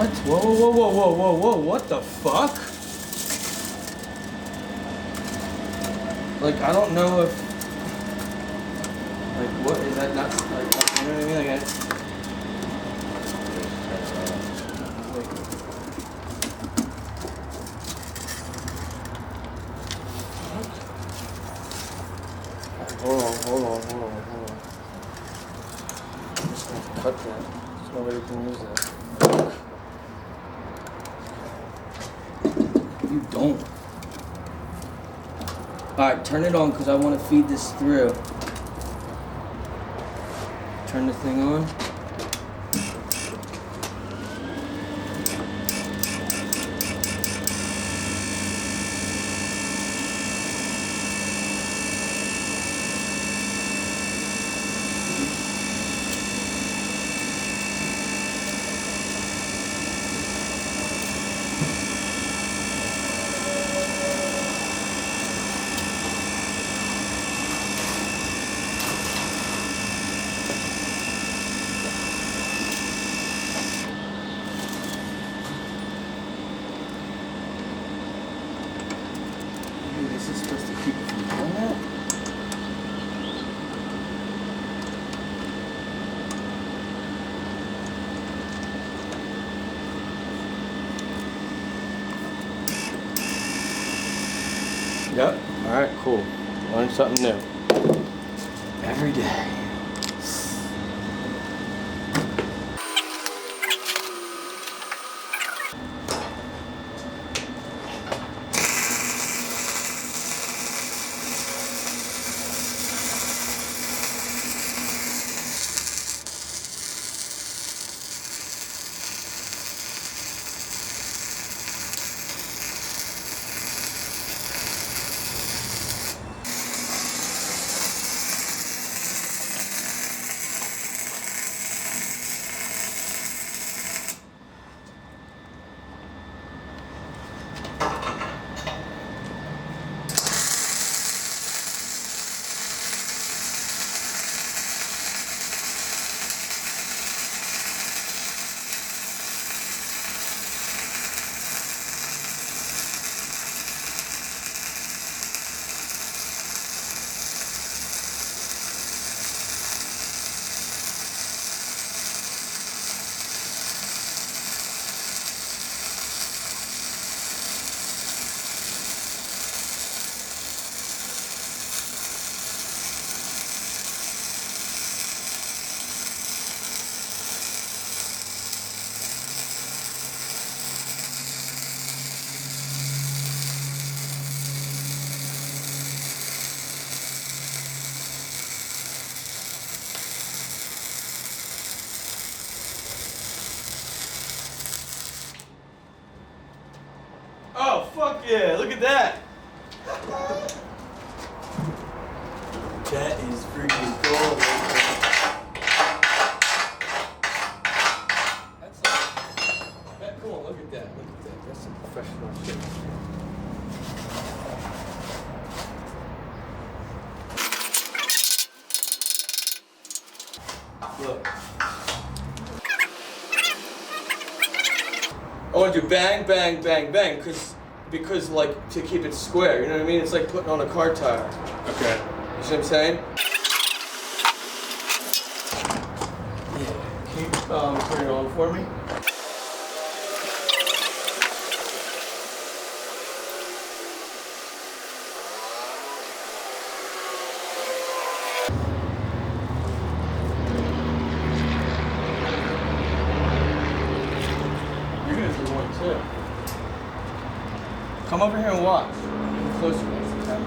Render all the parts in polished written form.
What? Whoa, whoa, whoa, whoa, whoa, whoa, what the fuck? Like, I don't know if... Like, what, is that nuts? Like, you know what I mean? Like, Hold on. I'm just gonna cut that. There's no way we can use that. You don't. Alright, turn it on because I want to feed this through. Turn the thing on. This is supposed to keep it from doing that? Yep. Alright, cool. Learn something new. Every day. Oh, fuck yeah, look at that. That is freaking cool. That's like, come on, look at that. That's some professional shit. Look. I want to do bang, bang, bang, bang, because like to keep it square. You know what I mean? It's like putting on a car tire. Okay. You see what I'm saying? Yeah. Can you turn it on for me? Too. Come over here and watch. Get closer, okay?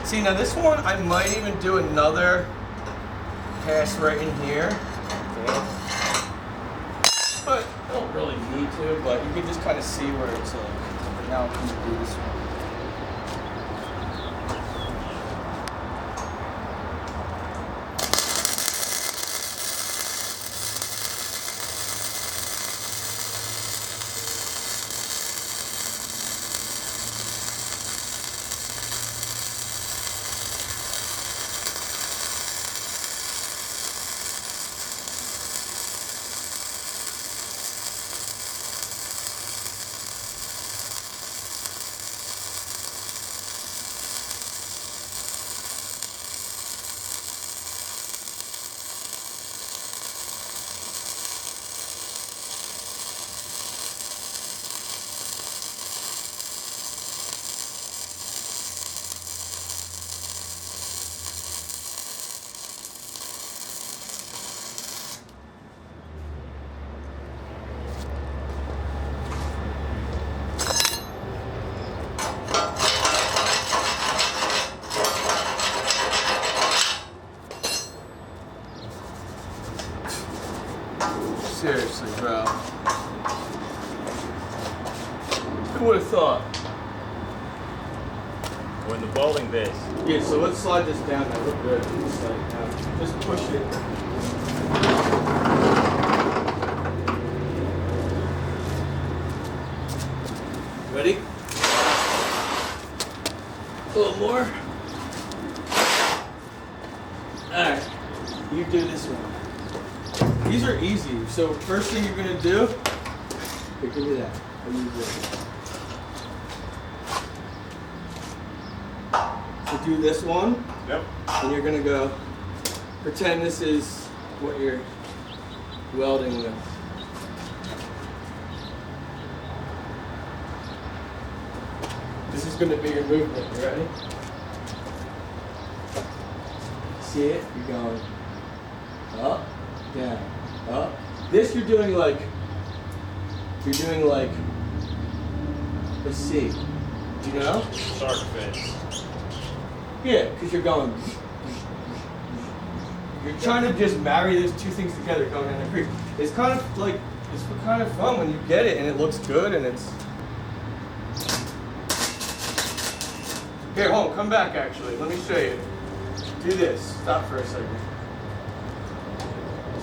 See, now this one, I might even do another pass right in here. Okay. But I don't really need to, but you can just kind of see where it's like, now I'm going to do this one. Seriously, bro. Who would have thought? We're in the bowling base. Yeah, so let's slide this down now. Look good. Just like now. Just push it. Ready? A little more. Alright. You do this one. These are easy. So first thing you're gonna do, here, give me that. I'll use this. So do this one. Yep. And you're gonna go, pretend this is what you're welding with. This is gonna be your movement. You ready? See it? You're going up, down, up. This you're doing like, let's see. Do you know? Shark fins. Yeah, because you're going. You're trying to just marry those two things together going in the creek. It's kind of like, it's kind of fun when you get it and it looks good and it's. Here, hold on, come back actually. Let me show you. Do this. Stop for a second.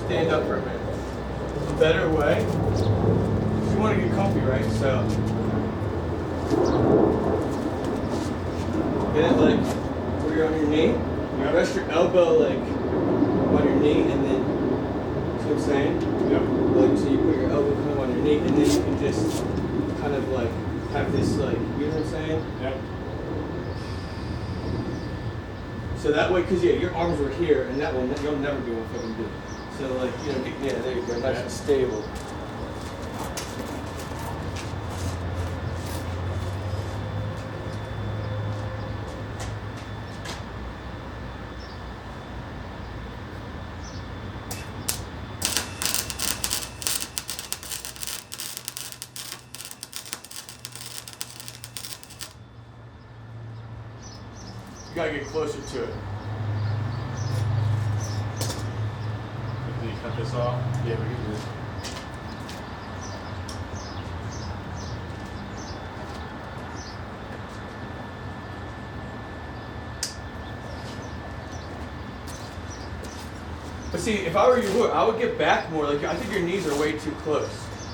Stand up for a minute. A better way. You want to get comfy, right? So. Get it like where you're on your knee. Yep. Rest your elbow like on your knee and then, see what I'm saying? Yep. Like, so you put your elbow kind of on your knee and then you can just kind of like have this like, you know what I'm saying? Yep. So that way, because yeah, your arms were here and that one, you'll never be able to fucking do it. So like, you know, yeah, there you go, nice and stable. You gotta get closer to it. Can you cut this off? Yeah, we can do this. But see, if I were you, I would get back more. Like, I think your knees are way too close.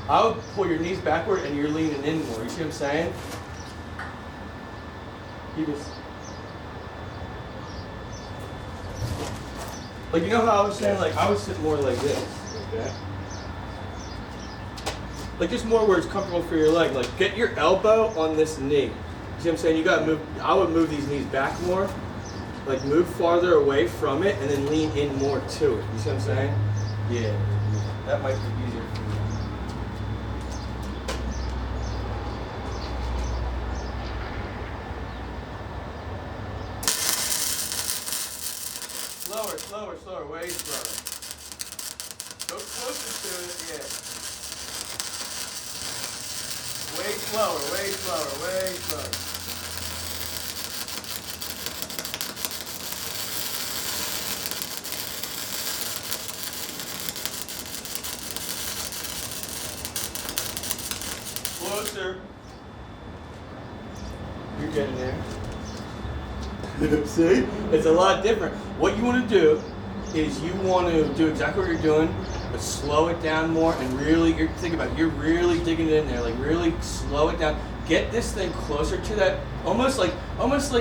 I would pull your knees backward and you're leaning in more. You see what I'm saying? You just. Like, you know how I was saying, like, I would sit more like this. Okay. Like, just more where it's comfortable for your leg. Like, get your elbow on this knee. You see what I'm saying? You gotta move, I would move these knees back more. Like, move farther away from it and then lean in more to it. You see what I'm saying? Yeah. That might be easier for you. Slower, slower, slower, way slower. Go closer to it, yeah. Way slower, way slower, way slower. closer. You're getting there. See? It's a lot different. What you want to do is you want to do exactly what you're doing, but slow it down more and really, think about it, you're really digging it in there, like really slow it down. Get this thing closer to that, almost like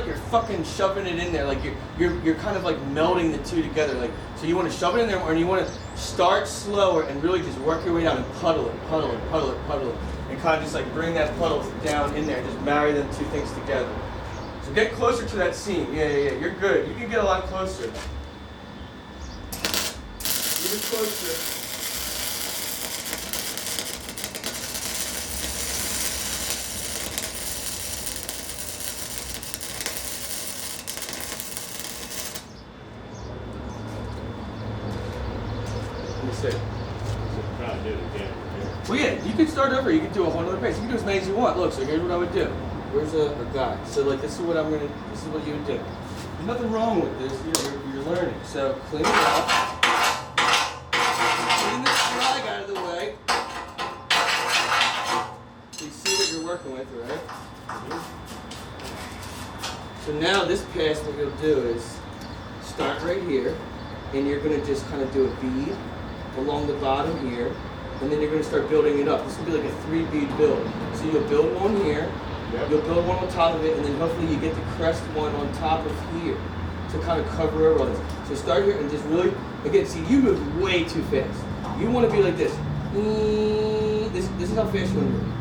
you're fucking shoving it in there, like you're kind of like melding the two together. Like, so you want to shove it in there, and you want to start slower and really just work your way down and puddle it, and kind of just like bring that puddle down in there, just marry them two things together. So get closer to that seam. Yeah, you're good. You can get a lot closer. Even closer. Let me see. Trying to do it again. Well, yeah, you can start over. You can do a whole other pace. You can do as many as you want. Look, so here's what I would do. Where's a guy? So like, this is what this is what you would do. There's nothing wrong with this. You're learning. So clean it up. Clean this rag out of the way. You see what you're working with, right? So now this pass, what you'll do is start right here, and you're going to just kind of do a bead along the bottom here, and then you're going to start building it up. This will be like a 3-bead build. So you'll build one here, you'll build one on top of it, and then hopefully you get the crest one on top of here to kind of cover over all this. So start here and just really, again, see, you move way too fast. You want to be like this. This is how fast you want to move.